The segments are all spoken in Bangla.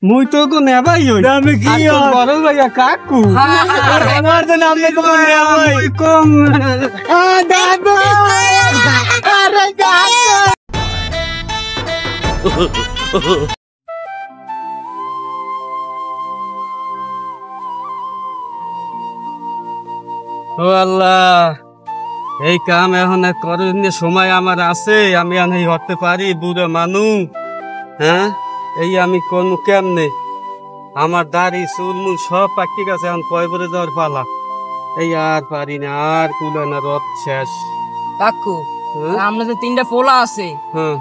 মুই তো কো নেবাই হই আমি কি বড় ভাইয়া কাকু আমার তো নাম নে কো নেবাই কম দাদু আরে দাদু ও আল্লাহ এই কাম এখন করার সময় আমার আছে আমি আনি হতে পারি বুড়ো মানুষ হ্যাঁ এই আমি কোন কেমনে আমার দাড়ি চুলমুল সব পাকি গেছে এখন পয়বরে যাওয়ার পালা এই আর পারি না আর কুলে না রথ শেষ কাকু আমাদের 3টা পোলা আছে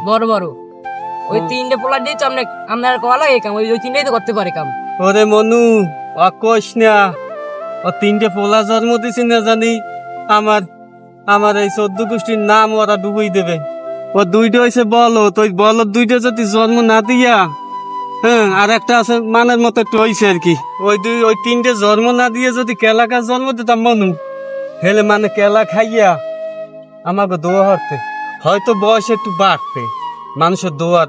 বড় বড় ওই 3টে পোলা দিয়ে তো আপনার করা লাগে কাম ওই 3টাই তো করতে পারে কাম ওরে মনু অকশ না ও 3টে পোলা জন্ম দিছি না জানি আমার এই 14 গোষ্ঠীর নাম ওরা ডুবই দেবে ও 2টা হয়েছে বলো তো বলো 2টা যদি জন্ম না দিয়া হ্যাঁ আর একটা আছে মানের মতো একটু হয়েছে আর কি ওই 3টে জন্ম না দিয়ে যদি কেলাকা জন্ম দিতাম মনু হেলে মানে কেলা খাইয়া আমাকে দোয়া হতে হয়তো বয়স একটু বাড়তে মানুষের দোয়ার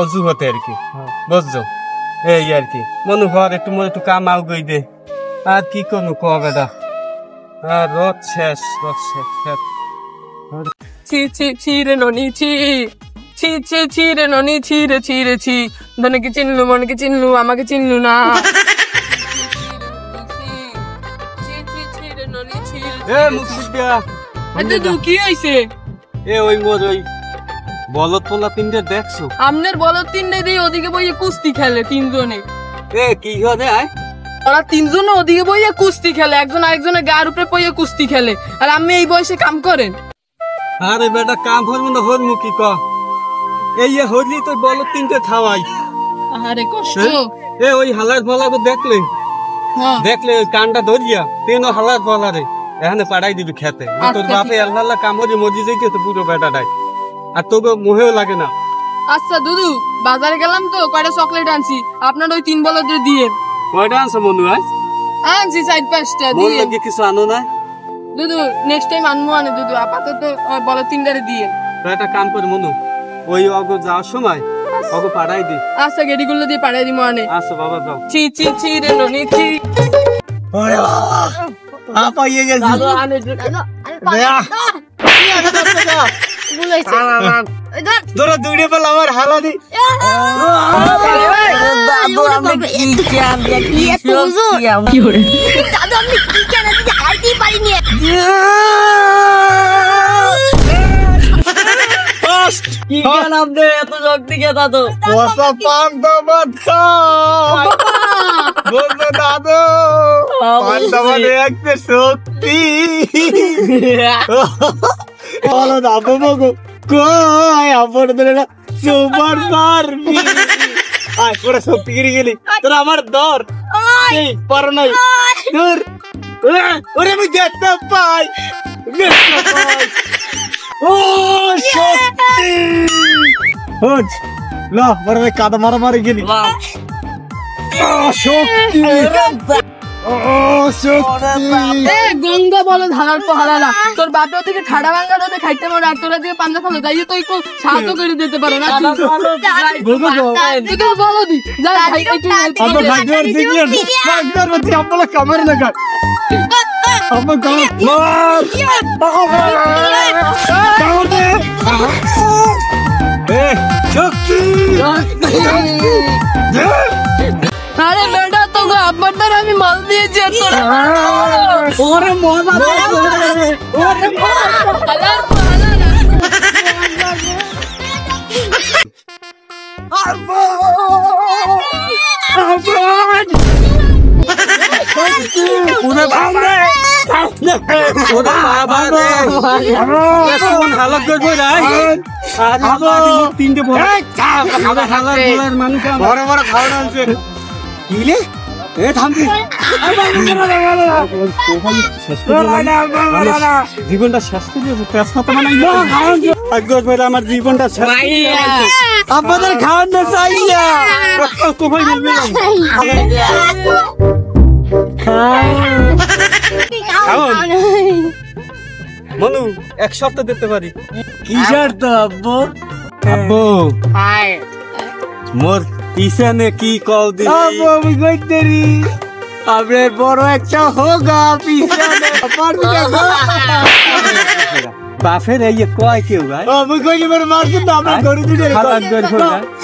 অজু হতে আর কি বুঝছো এই আর কি মনু ঘর একটু কাম আউ গই দে আর কি কোনো কবেটা আর রথ শেষ ছি ছি ছি রে ননি ছি ছি ছি ছি রে ননি ছি রে ছি রে ছি ধনকে চিনলু মনকে চিনলু আমাকে চিনলু না এ মুখসিয়া এতে তুই কি হইছে এ ওই মোর ওই বলদ পোলা 3টে দেখছো আমনের বলদ 3টে দিয়ে ওদিকে বইয়ে কুস্তি খেলে 3 জনে এ কি হরে আয় ওরা 3 জন ওদিকে বইয়ে কুস্তি খেলে একজন আরেকজনের গায়ের উপরে বইয়ে কুস্তি খেলে আর আপনি এই বয়সে কাম করেন আরে বেটা কাম হরমু না হরমু কি ক এই হরলি তো বলদ 3টে খাওয়াই আরে কষ্ট এ ওই হালার বলাকে দেখলে কানটা ধরিয়া তেনো হালার বলারে এখানে পাড়াই দিবি খেতে তোর বাপে আল্লাহ কামড়ে মজি যাইতে তো পুরো বেটাটাই আর তোকে মোহেও লাগে না আচ্ছা দুদু বাজারে গেলাম তো কয়টা চকলেট আনছি আপনার ওই 3 বলদের দিয়ে কয়টা আনছো মনু আনছি 4-5টা দিয়ে মোর লাগে কিছু আনো না দুদু নেক্সট টাইম আনবো আনে দুদু আপাতত বলদ 3টারে দিয়ে তো একটা কাম কর মনু ওই অগো যাওয়ার সময় অগো পাড়াই দি আচ্ছা গেডিগুলো দিয়ে পাড়াই দিমু আনে আচ্ছা বাবা যাও ছি ছি ছি রে ননি ছি ওরে বাবা আপা ইয়ে গেছে দাদু আনে দেয়া বুলাইছে তোরা 2টে পাল আমার হালা দি দাদু আমি কি করে দাদু আমি কি কেন হাইতেই পারিনি কি কেন আপনি এত শক্তি কে দাদু ওসা পান দাবাত খায় বলবে দাদু পান দাবাত একটা শক্তি বলো দাদু মগো কই আপন ধরে না সুপার পারবি আয় পুরো শক্তি গিরি গেলি তোরা আমার দর এই পার নাই দূর ওরে আমি দেখতে পাই ও শক্তি হোজ লা বড় কাদা মারামারি গেলি শক্তি গঙ্গা বলো ধারার পহারা তোর বাপে ওদিকে খাড়া ভাঙ্গা রোদে খাইতে পারো আর তোরা দিকে পাঞ্জা খালো যাই তো একটু সাহায্য করে দিতে পারো না বলো দি আপনারা কামার লাগা আমার শক্তি আরে বেটা তো আপনার দ্বারা আমি মাল দিয়েছি ওরে মজা তিনটে বড় বড় খাওয়া আনছে কিলে এ থামবি জীবনটা শেষ করে দিয়েছে তেজপাতা বানাই আমার জীবনটা শেষ আপনাদের খাওয়ান না চাইয়া কোথায় মনু 1 সপ্তাহ দিতে পারি কি শর্ত আব্বু আব্বু মোর পিছনে কি কও দি আমি কইতেরি আপনার বড় একটা হোগা পিছনে বাফের এই কয় কেউ ভাই আমি কইলি মেরে মারছেন তো আপনার গরু দুটো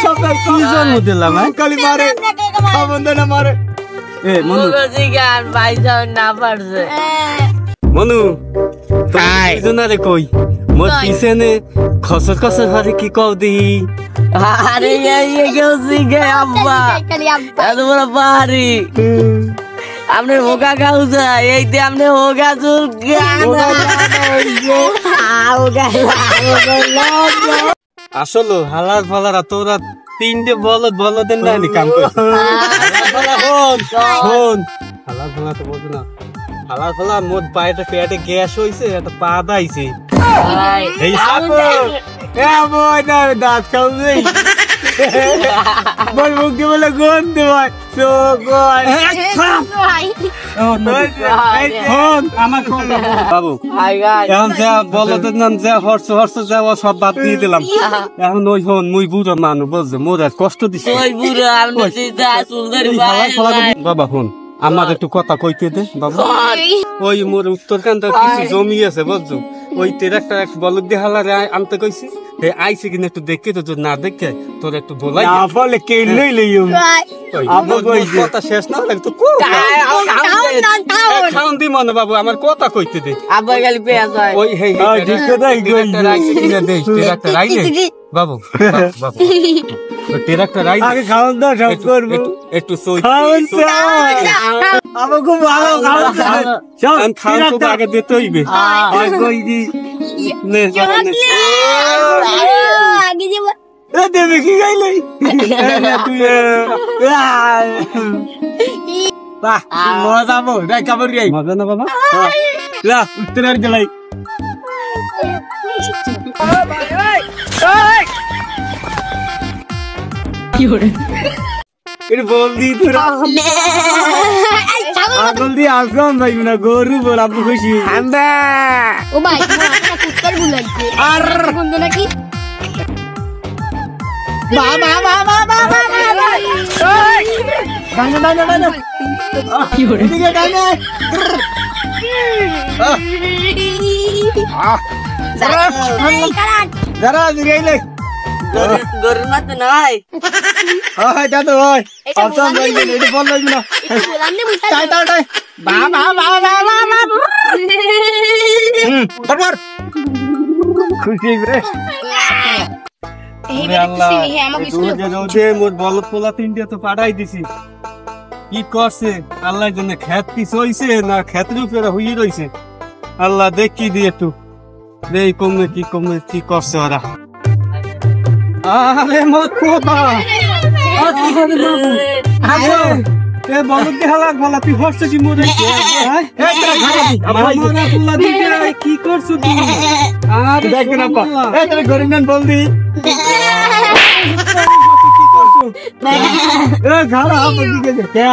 সবাই কি জন্ম দিলাম কালি মারে বন্ধ না মারে এ মনু গান ভাই যাও না পারছে মনু দুজনারে কই মোর পিছনে খসর খসর হারে কি কও দি আরে এই কেউ শিখে আব্বা খালি আব্বা এত বড় পাহাড়ি আপনি হোগা খাও যায় এইতে আপনি হোগা চুল আসলে হালার ফালারা তোরা তিনটে বলদের না কাম করছে হালার ফালা তো বলছো না হালার ফালা মোট পায়েটা পেটে গ্যাস হইছে একটা পা দাইছে এই দাঁত খাওয়াই বল মুখে বলে গন্ধ ভাই বাবু এখন যা বলদের নাম যা হর্ষ যা সব বাদ দিয়ে দিলাম এখন ওই হন মুই বুড়ো মানুষ বুঝছো মোর আর কষ্ট দিছে বাবা হন আমার একটু কথা কইতে দে বাবা ওই মোর উত্তরকান্তা কিছু জমি আছে বুঝছো ওই ট্রাক্টর এক বলদ দিয়ে হালারে আনতে কইছি আইসি কিনা একটু দেখে তো না দেখে তোর একটু বলাই ফলে কে লই লইও কথা শেষ না হলে তো খাওন দি মনে বাবু আমার কথা কইতে দে আব্বা খালি পেঁয়াজ হয় ওই হে ট্রাক্টর আইসি কিনা দে ট্রাক্টর আইলে বাবু বাবু ট্রাক্টর আইলে আগে খাওন দাও সব করব একটু সই খাওন আমার খুব ভালো খাওন খাওন তো আগে দিতে হইবে আর কই দি নে আগে যাব দেবে কি গাইলে তুই বাহ মজা বো দেখ কাবর গাই মজা না বাবা লা উত্তরের গলাই এর বল দি তোরা আগল দি আসলাম ভাই না গরু বল আপু খুশি ও ভাই একটা কুত্তার বুলাইছে আর বন্ধ নাকি বাবা গানে কি হরে দিকে গানে যারা দিগাইলে গরুর মাথা নাই হ্যাঁ দাদু ভাই আসলাম ভাই এটা বল লাগবে না বললাম না বুঝা টাই তারপর খুশি রে এই বেটা হে আমাকে স্কুলে মোর বলদ পোলা তিনটে তো পাঠাই দিছি কি করছে আল্লাহর জন্য খেত পিছ হইছে না খেতের উপরে হইয়ে রইছে আল্লাহ দেখি দিয়ে একটু দেই কমে কি করছে ওরা আরে মোর কোথা এ বলদ দেখালা বলা তুই হচ্ছে কি মরে কি করছো তুমি আর দেখবে না পা এই তোর গরিনান বল দি এ ঘাড়া আপনি দিকে যা কে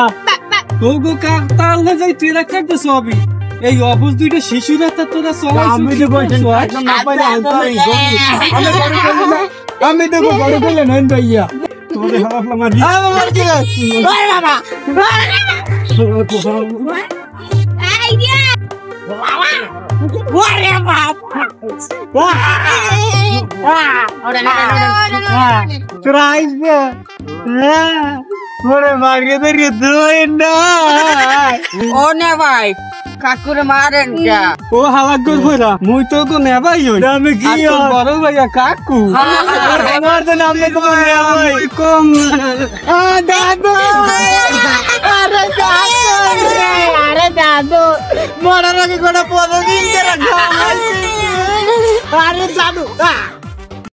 তোগো কাটালে যাই তুইরা কাটতে সবই এই অবুজ দুইটা শিশুরা তা তোরা সবাই আমি যে বলছেন একদম না পাইলে আনতারি আমি তো বড় করলে নন ভাইয়া তোরে হাফলা মারি আমার কি ওরে বাবা এই দিয়া ওরে বাবা ওরে না ট্রাইবে ওরে মারিয়ে ধরিয়ে দই না ও নে ভাই কাকুরে মারেন কা ও হালা গল কইরা মুই তো নেবাই হই আমি কি বড় ভাইয়া কাকু আমার তো নাম নে তোমার ভাই কম দাদু আরে দাদু মরার আগে কোন পদবি রাখা আরে দাদু